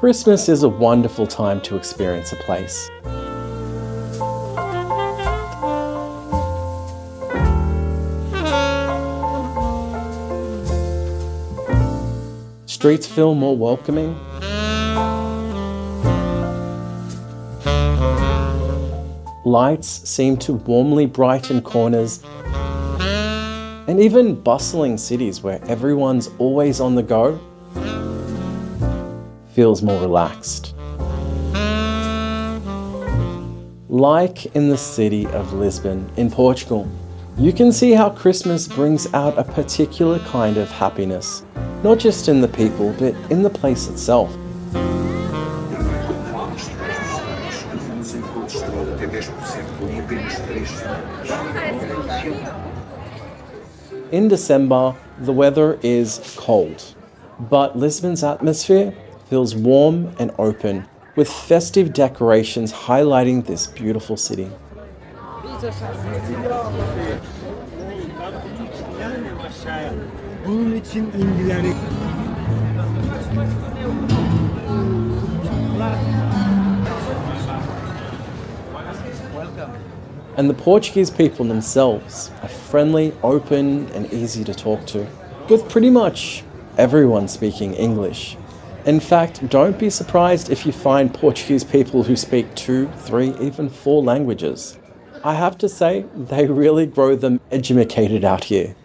Christmas is a wonderful time to experience a place. Streets feel more welcoming. Lights seem to warmly brighten corners. And even bustling cities where everyone's always on the go feels more relaxed. Like in the city of Lisbon in Portugal, you can see how Christmas brings out a particular kind of happiness, not just in the people, but in the place itself. In December, the weather is cold, but Lisbon's atmosphere feels warm and open, with festive decorations highlighting this beautiful city. And the Portuguese people themselves are friendly, open, and easy to talk to, with pretty much everyone speaking English. In fact, don't be surprised if you find Portuguese people who speak 2, 3, even 4 languages. I have to say, they really grow them educated out here.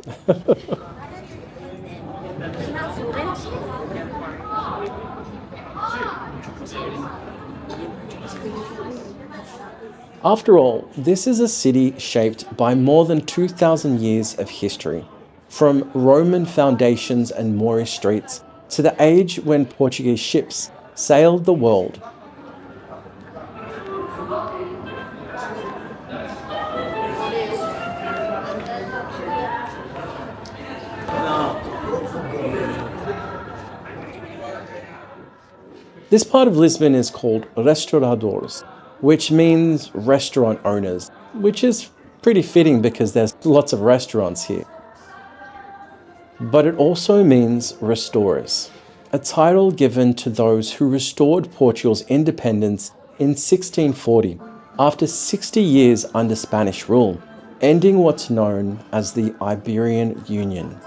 After all, this is a city shaped by more than 2,000 years of history, from Roman foundations and Moorish streets to the age when Portuguese ships sailed the world. This part of Lisbon is called Restauradores, which means restaurant owners, which is pretty fitting because there's lots of restaurants here. But it also means restorers, a title given to those who restored Portugal's independence in 1640, after 60 years under Spanish rule, ending what's known as the Iberian Union.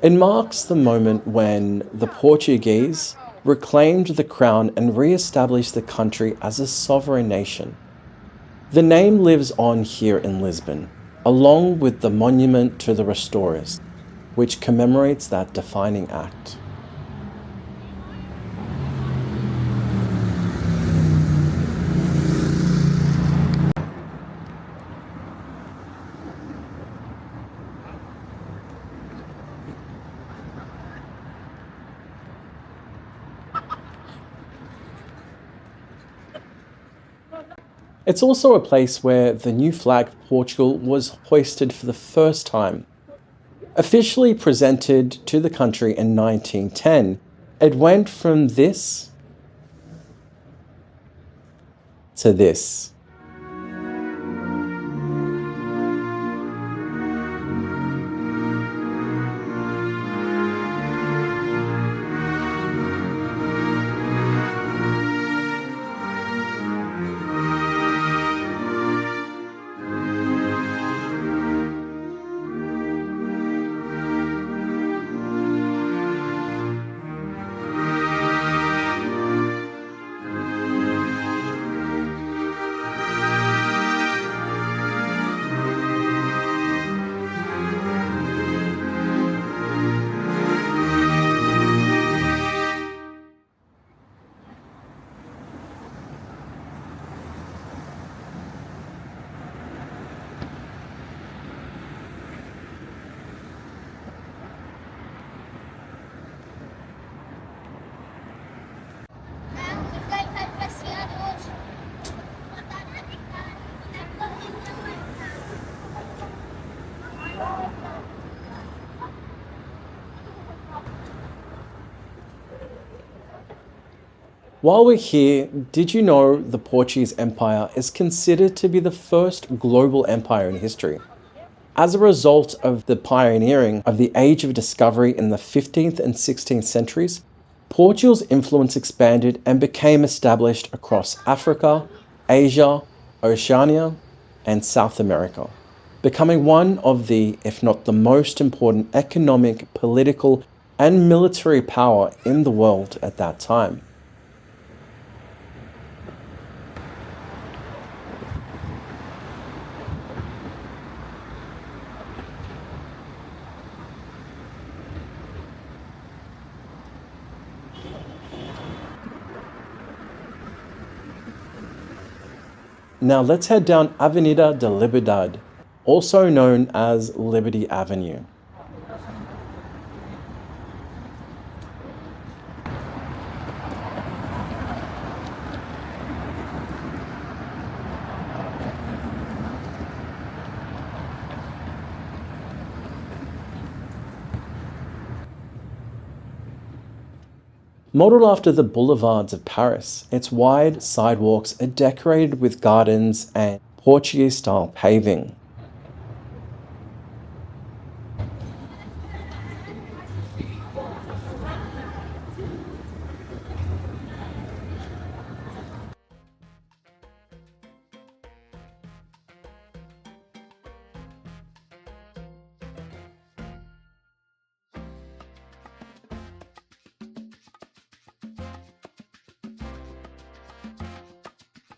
It marks the moment when the Portuguese reclaimed the crown and re-established the country as a sovereign nation. The name lives on here in Lisbon, along with the monument to the restorers, which commemorates that defining act. It's also a place where the new flag of Portugal was hoisted for the first time. Officially presented to the country in 1910, it went from this to this. While we're here, did you know the Portuguese Empire is considered to be the first global empire in history? As a result of the pioneering of the Age of Discovery in the 15th and 16th centuries, Portugal's influence expanded and became established across Africa, Asia, Oceania, and South America, becoming one of the, if not the most important economic, political, and military power in the world at that time. Now let's head down Avenida de Liberdade, also known as Liberty Avenue. Modeled after the boulevards of Paris, its wide sidewalks are decorated with gardens and Portuguese-style paving.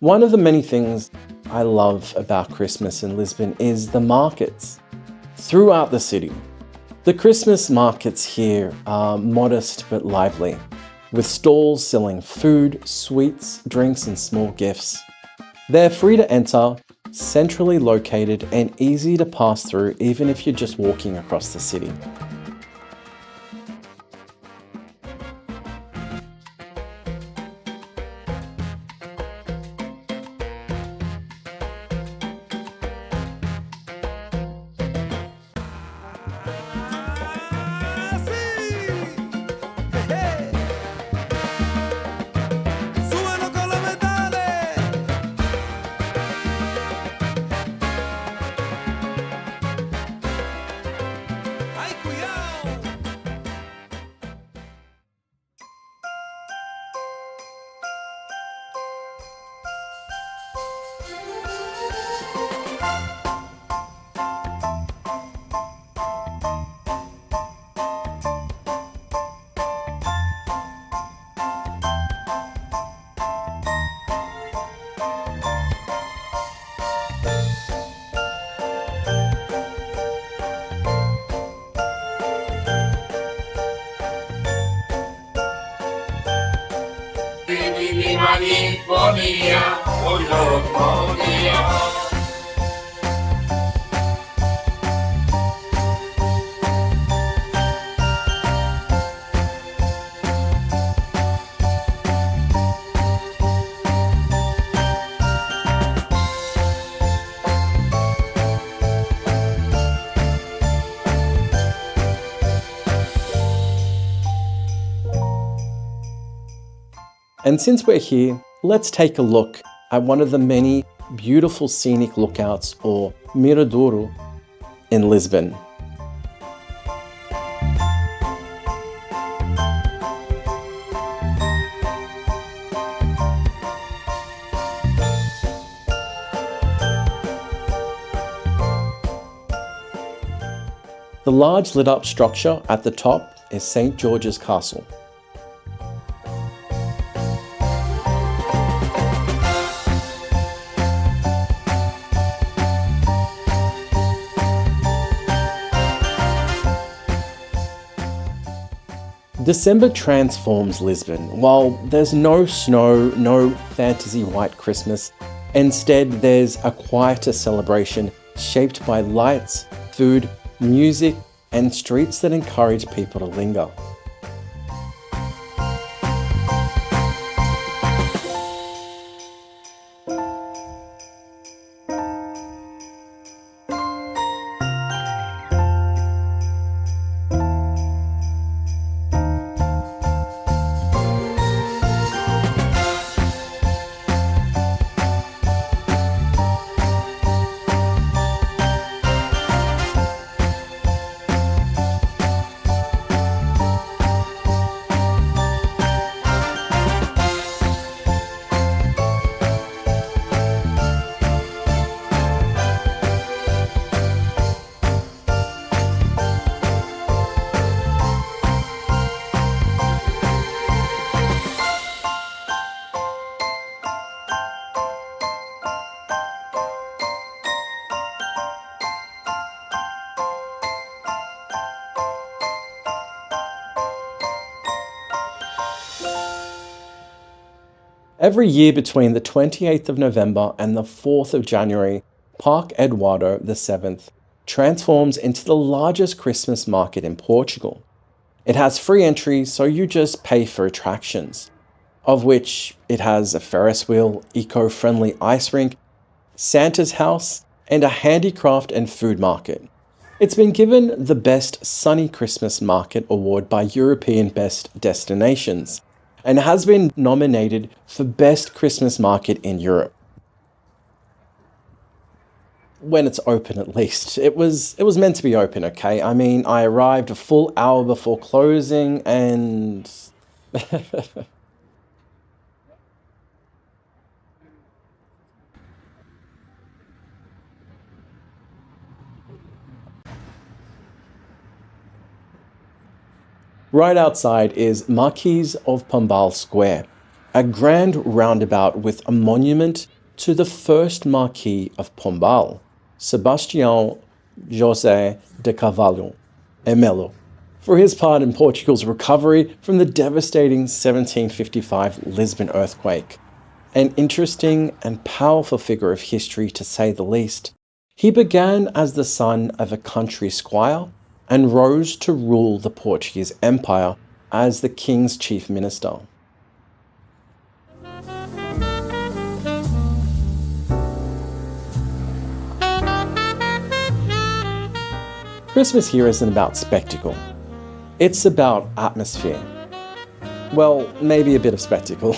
One of the many things I love about Christmas in Lisbon is the markets throughout the city. The Christmas markets here are modest but lively, with stalls selling food, sweets, drinks, and small gifts. They're free to enter, centrally located, and easy to pass through even if you're just walking across the city. And since we're here, let's take a look at one of the many beautiful scenic lookouts, or Miradouro, in Lisbon. The large lit up structure at the top is St. George's Castle. December transforms Lisbon. While there's no snow, no fantasy white Christmas, instead there's a quieter celebration shaped by lights, food, music, and streets that encourage people to linger. Every year between the 28th of November and the 4th of January, Parque Eduardo VII transforms into the largest Christmas market in Portugal. It has free entry, so you just pay for attractions, of which it has a Ferris wheel, eco-friendly ice rink, Santa's house, and a handicraft and food market. It's been given the Best Sunny Christmas Market award by European Best Destinations, and has been nominated for Best Christmas Market in Europe. When it's open, at least. It was meant to be open, okay? I mean, I arrived a full hour before closing and right outside is Marquis of Pombal Square, a grand roundabout with a monument to the first Marquis of Pombal, Sebastião José de Carvalho e Melo, for his part in Portugal's recovery from the devastating 1755 Lisbon earthquake. An interesting and powerful figure of history, to say the least. He began as the son of a country squire and rose to rule the Portuguese Empire as the king's chief minister. Christmas here isn't about spectacle. It's about atmosphere. Well, maybe a bit of spectacle.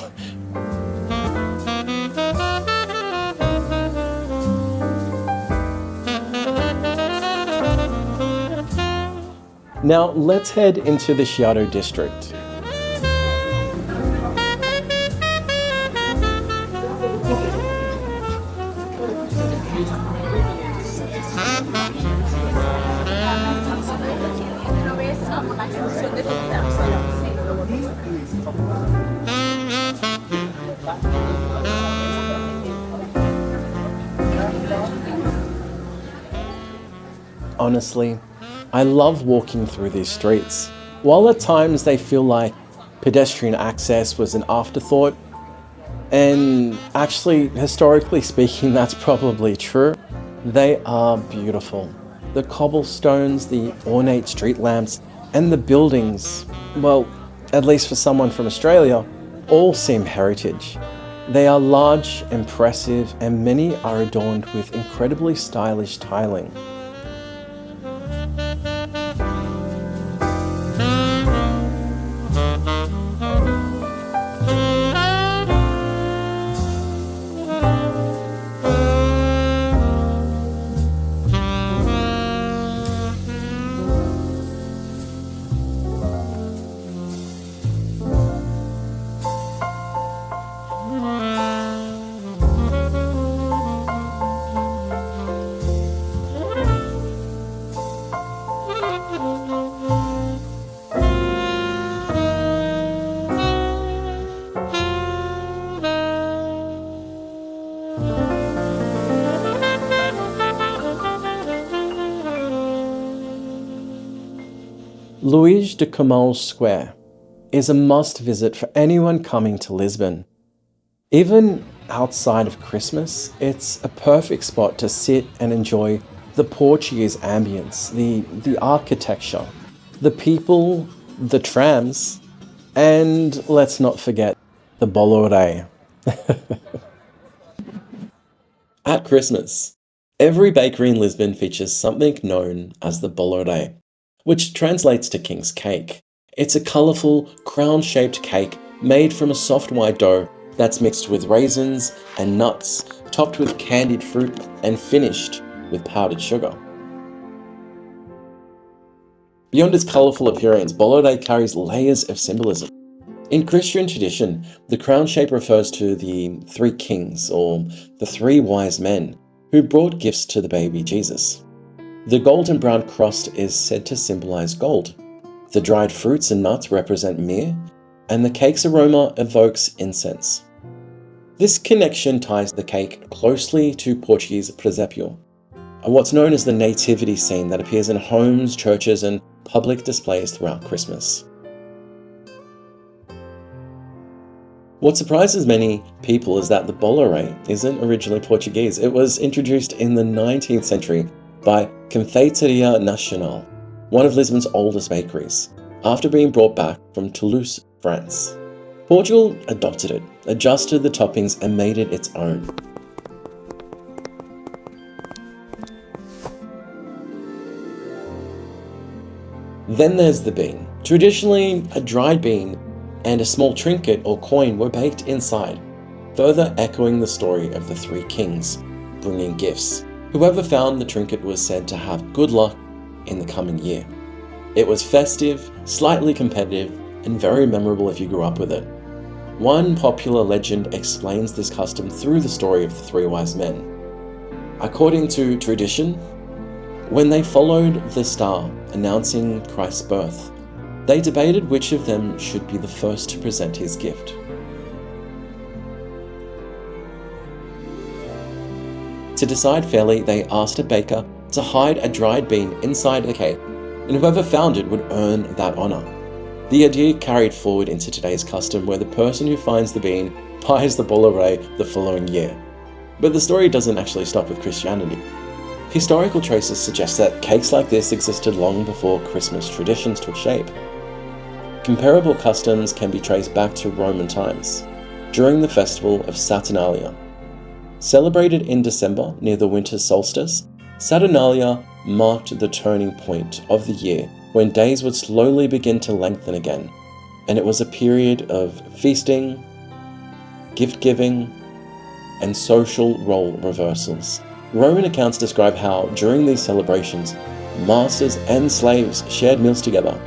Now let's head into the Chiado district. Honestly, I love walking through these streets. While at times they feel like pedestrian access was an afterthought, and actually, historically speaking, that's probably true, they are beautiful. The cobblestones, the ornate street lamps, and the buildings, well, at least for someone from Australia, all seem heritage. They are large, impressive, and many are adorned with incredibly stylish tiling. Luís de Camões Square is a must-visit for anyone coming to Lisbon. Even outside of Christmas, it's a perfect spot to sit and enjoy the Portuguese ambience, the architecture, the people, the trams, and let's not forget the Bolo Rei. At Christmas, every bakery in Lisbon features something known as the Bolo Rei, which translates to King's Cake. It's a colourful, crown-shaped cake made from a soft white dough that's mixed with raisins and nuts, topped with candied fruit and finished with powdered sugar. Beyond its colourful appearance, Bolo Rei carries layers of symbolism. In Christian tradition, the crown shape refers to the three kings, or the three wise men, who brought gifts to the baby Jesus. The golden brown crust is said to symbolize gold. The dried fruits and nuts represent myrrh, and the cake's aroma evokes incense. This connection ties the cake closely to Portuguese presépio, what's known as the nativity scene that appears in homes, churches, and public displays throughout Christmas. What surprises many people is that the Bolo Rei isn't originally Portuguese. It was introduced in the 19th century by Confeitaria Nacional, one of Lisbon's oldest bakeries, after being brought back from Toulouse, France. Portugal adopted it, adjusted the toppings and made it its own. Then there's the bean. Traditionally, a dried bean and a small trinket or coin were baked inside, further echoing the story of the three kings, bringing gifts. Whoever found the trinket was said to have good luck in the coming year. It was festive, slightly competitive, and very memorable if you grew up with it. One popular legend explains this custom through the story of the three wise men. According to tradition, when they followed the star announcing Christ's birth, they debated which of them should be the first to present his gift. To decide fairly, they asked a baker to hide a dried bean inside the cake, and whoever found it would earn that honor. The idea carried forward into today's custom, where the person who finds the bean buys the Bolo Rei the following year. But the story doesn't actually stop with Christianity. Historical traces suggest that cakes like this existed long before Christmas traditions took shape. Comparable customs can be traced back to Roman times, during the festival of Saturnalia. Celebrated in December near the winter solstice, Saturnalia marked the turning point of the year when days would slowly begin to lengthen again, and it was a period of feasting, gift-giving, and social role reversals. Roman accounts describe how, during these celebrations, masters and slaves shared meals together.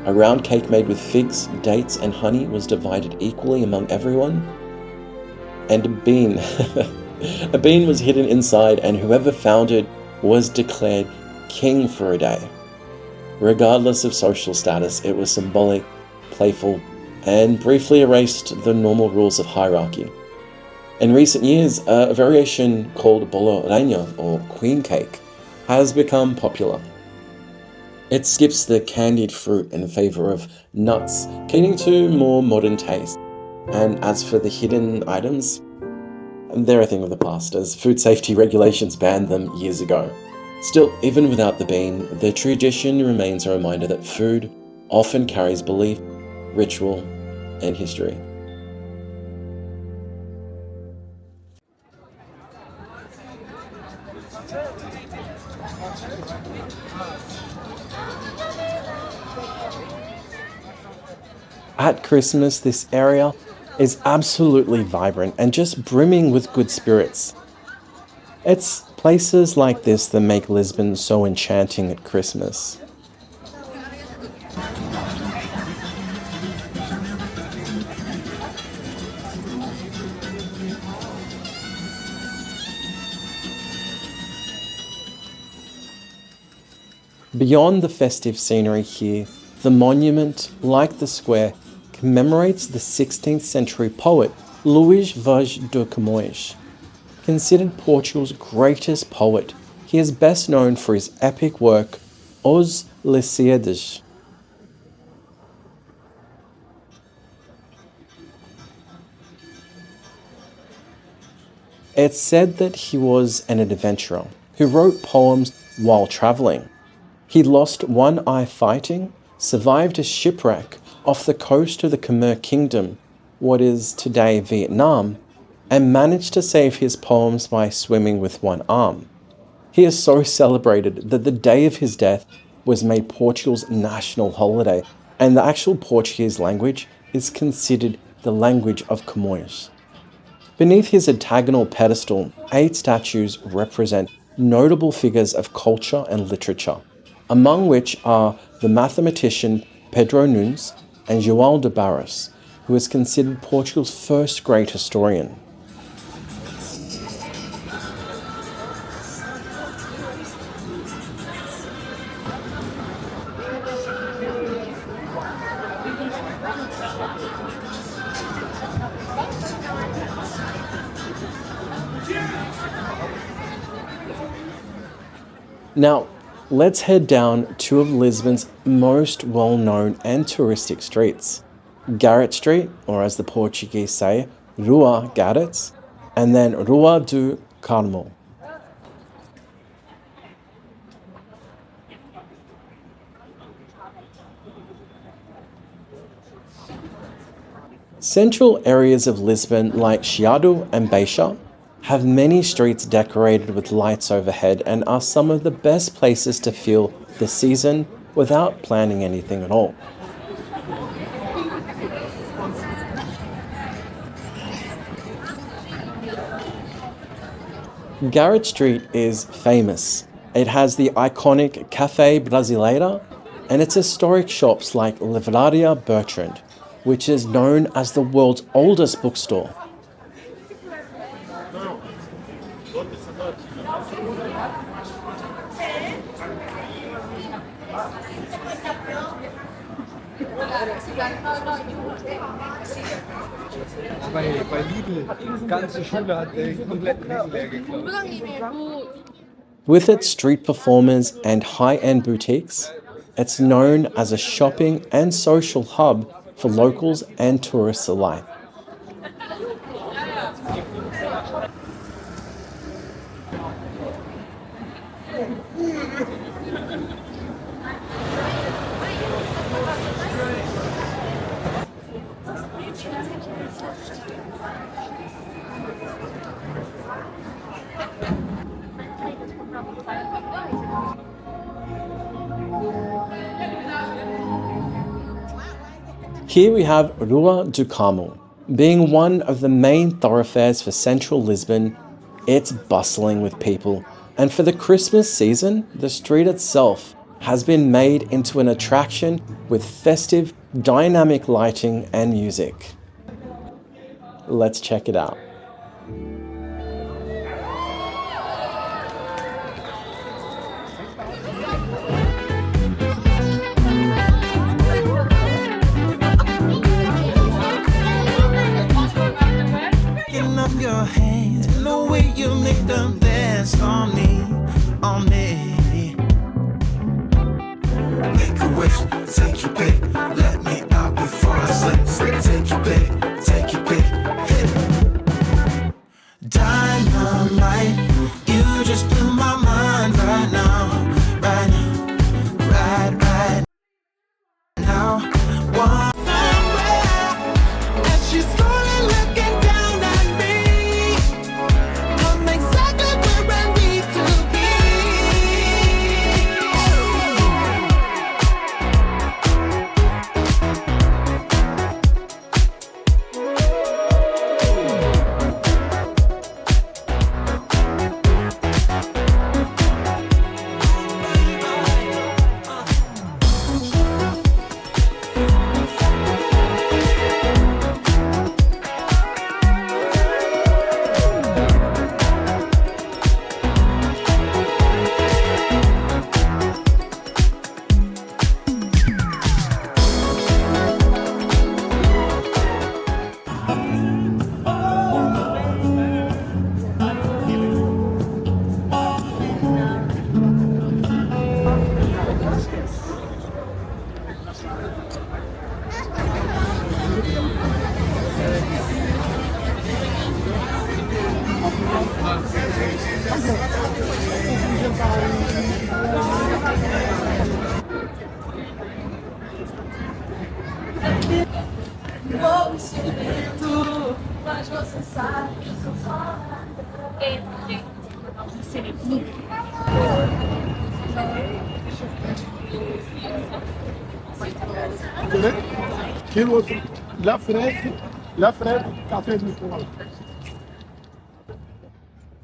A round cake made with figs, dates, and honey was divided equally among everyone. And a bean. A bean was hidden inside, and whoever found it was declared king for a day. Regardless of social status, it was symbolic, playful, and briefly erased the normal rules of hierarchy. In recent years, a variation called Bolo Rei, or queen cake, has become popular. It skips the candied fruit in favor of nuts, catering to more modern taste. And as for the hidden items, they're a thing of the past, as food safety regulations banned them years ago. Still, even without the bean, the tradition remains a reminder that food often carries belief, ritual, and history. At Christmas, this area is absolutely vibrant and just brimming with good spirits. It's places like this that make Lisbon so enchanting at Christmas. Beyond the festive scenery here, the monument, like the square, commemorates the 16th century poet Luís de Camões. Considered Portugal's greatest poet, he is best known for his epic work, Os Lusíadas. It's said that he was an adventurer who wrote poems while travelling. He lost one eye fighting, survived a shipwreck off the coast of the Khmer Kingdom, what is today Vietnam, and managed to save his poems by swimming with one arm. He is so celebrated that the day of his death was made Portugal's national holiday, and the actual Portuguese language is considered the language of Camões. Beneath his octagonal pedestal, 8 statues represent notable figures of culture and literature, among which are the mathematician Pedro Nunes and João de Barros, who is considered Portugal's first great historian. Now, let's head down two of Lisbon's most well-known and touristic streets. Garret Street, or as the Portuguese say, Rua Garret, and then Rua do Carmo. Central areas of Lisbon like Chiado and Baixa have many streets decorated with lights overhead and are some of the best places to feel the season without planning anything at all. Garret Street is famous. It has the iconic Café Brasileira and its historic shops like Livraria Bertrand, which is known as the world's oldest bookstore. Bei Lidl, die ganze Schule hat den kompletten Lidl leer geklaut. With its street performers and high-end boutiques, it's known as a shopping and social hub for locals and tourists alike. Here we have Rua do Carmo. Being one of the main thoroughfares for central Lisbon, it's bustling with people. And for the Christmas season, the street itself has been made into an attraction with festive, dynamic lighting and music. Let's check it out. Your hands, the way you make them dance on me, on me. Make a wish, take your pick, let me out before I slip. Take your pick, take your pick, hit. Dynamite, you just blew my mind right now, right now, right now. One and she's slowly looking down at me. I'm exactly where I need to be.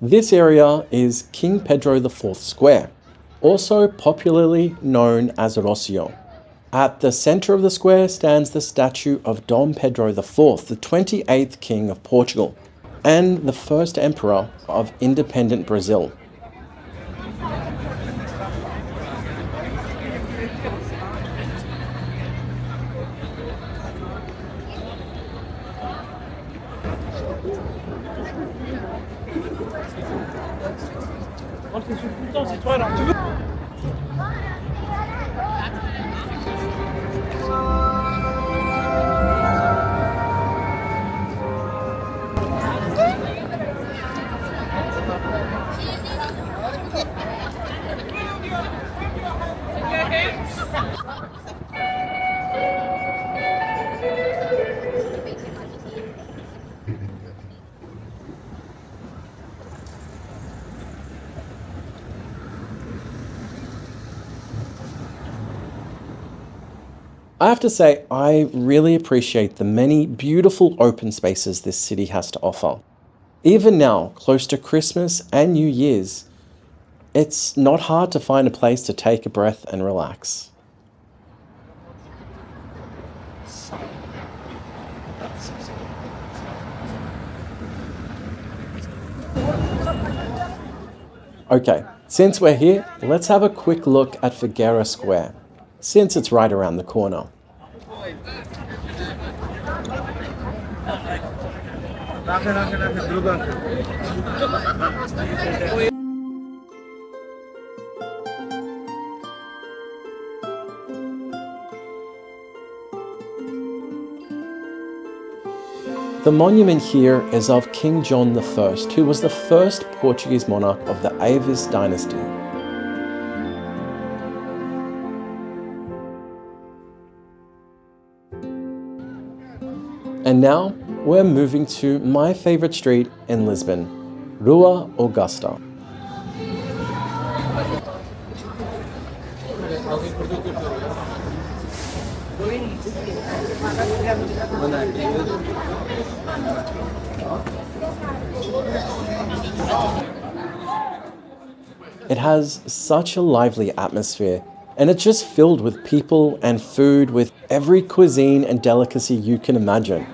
This area is King Pedro IV Square, also popularly known as Rossio. At the center of the square stands the statue of Dom Pedro IV, the 28th King of Portugal, and the first emperor of independent Brazil. I have to say, I really appreciate the many beautiful open spaces this city has to offer. Even now, close to Christmas and New Year's, it's not hard to find a place to take a breath and relax. Okay, since we're here, let's have a quick look at Figueira Square, since it's right around the corner. The monument here is of King John I, who was the first Portuguese monarch of the Avis dynasty. And now we're moving to my favorite street in Lisbon, Rua Augusta. It has such a lively atmosphere, and it's just filled with people and food with every cuisine and delicacy you can imagine.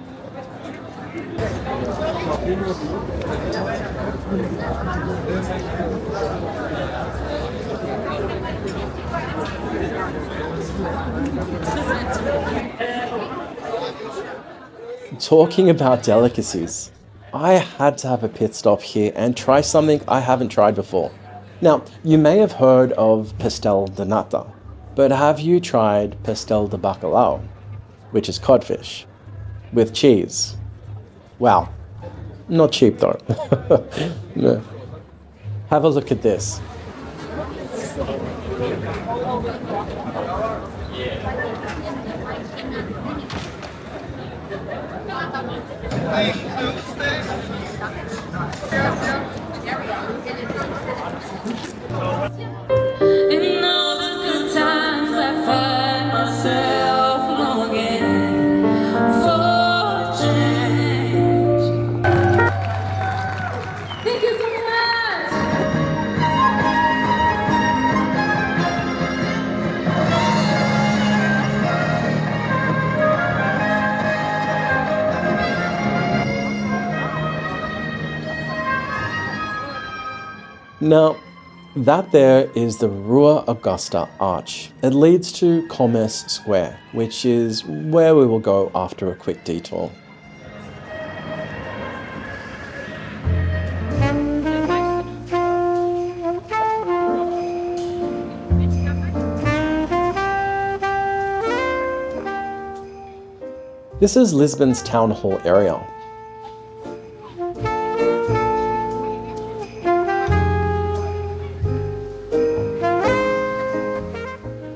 Talking about delicacies, I had to have a pit stop here and try something I haven't tried before. Now, you may have heard of Pastel de Nata, but have you tried Pastel de Bacalhau, which is codfish, with cheese? Wow, not cheap though. No. Have a look at this. In all the good times I find myself longing for change. Thank you so much. Now, that there is the Rua Augusta Arch. It leads to Comércio Square, which is where we will go after a quick detour. This is Lisbon's town hall area.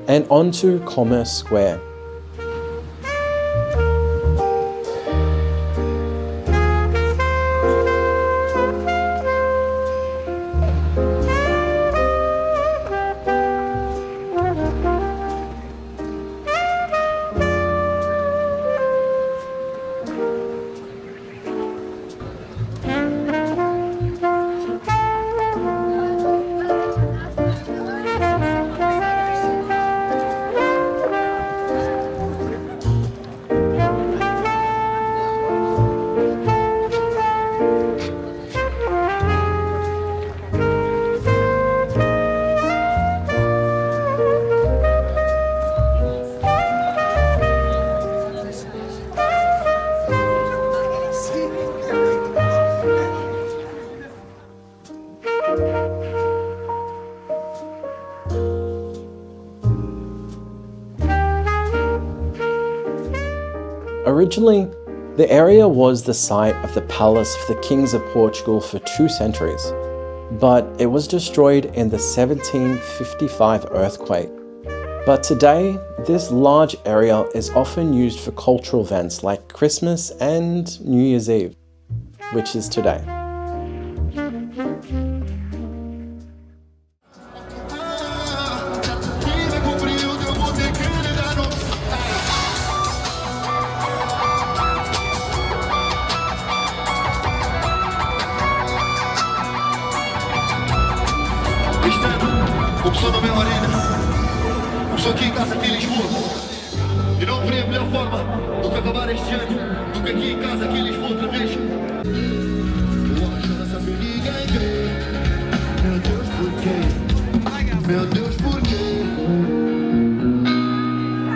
And onto Commerce Square. Originally, the area was the site of the palace of the kings of Portugal for 2 centuries, but it was destroyed in the 1755 earthquake. But today, this large area is often used for cultural events like Christmas and New Year's Eve, which is today. pessoa na minha arena, uma pessoa aqui em casa, aqui em Lisboa. E não haveria melhor forma do que acabar este ano, do que aqui em casa, aqui em Lisboa, outra vez. Meu Deus, porquê? Meu Deus, porquê?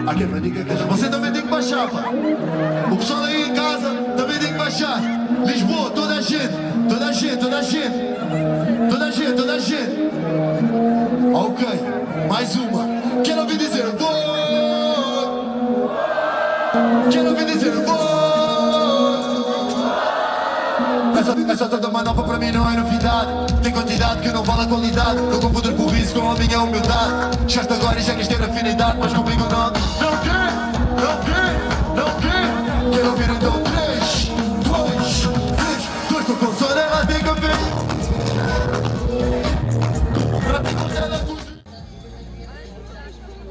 Aqui é pra ninguém que você também tem que baixar, pá. O pessoal aí em casa também tem que baixar. Lisboa, toda a gente, toda a gente, toda a gente, toda a gente, toda a gente. Ok, mais uma. Quero ouvir dizer vou. Quero ouvir dizer vou. Essa toda uma nova para mim não é novidade. Tem quantidade que não vale a qualidade. Não confundo por isso com a minha humildade. Chegaste agora e já quis ter afinidade, mas comigo não. Não quer, não quer, não quer. Quero ouvir então 3, 2, 1, 2. Com console ela tem que ver.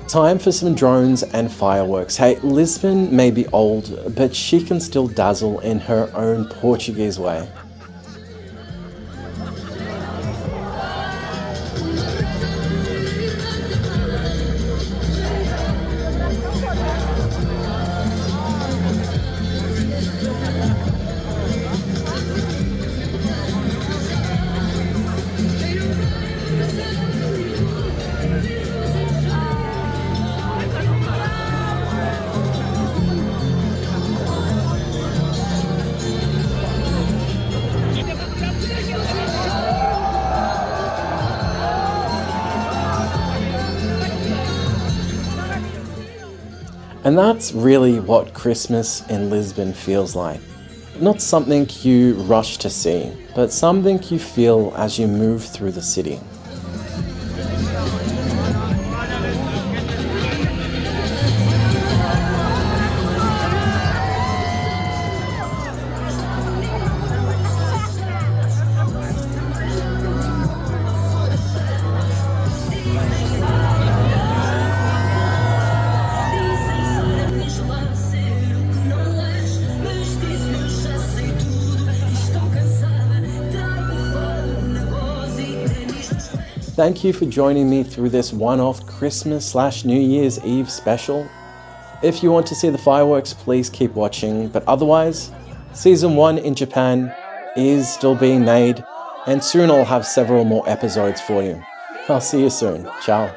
Time for some drones and fireworks. Hey, Lisbon may be old, but she can still dazzle in her own Portuguese way. And that's really what Christmas in Lisbon feels like. Not something you rush to see, but something you feel as you move through the city. Thank you for joining me through this one-off Christmas/New Year's Eve special. If you want to see the fireworks, please keep watching, but otherwise, Season 1 in Japan is still being made, and soon I'll have several more episodes for you. I'll see you soon. Ciao.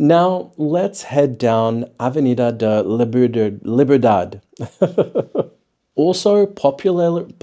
Now let's head down Avenida de Liberdade. Also popularly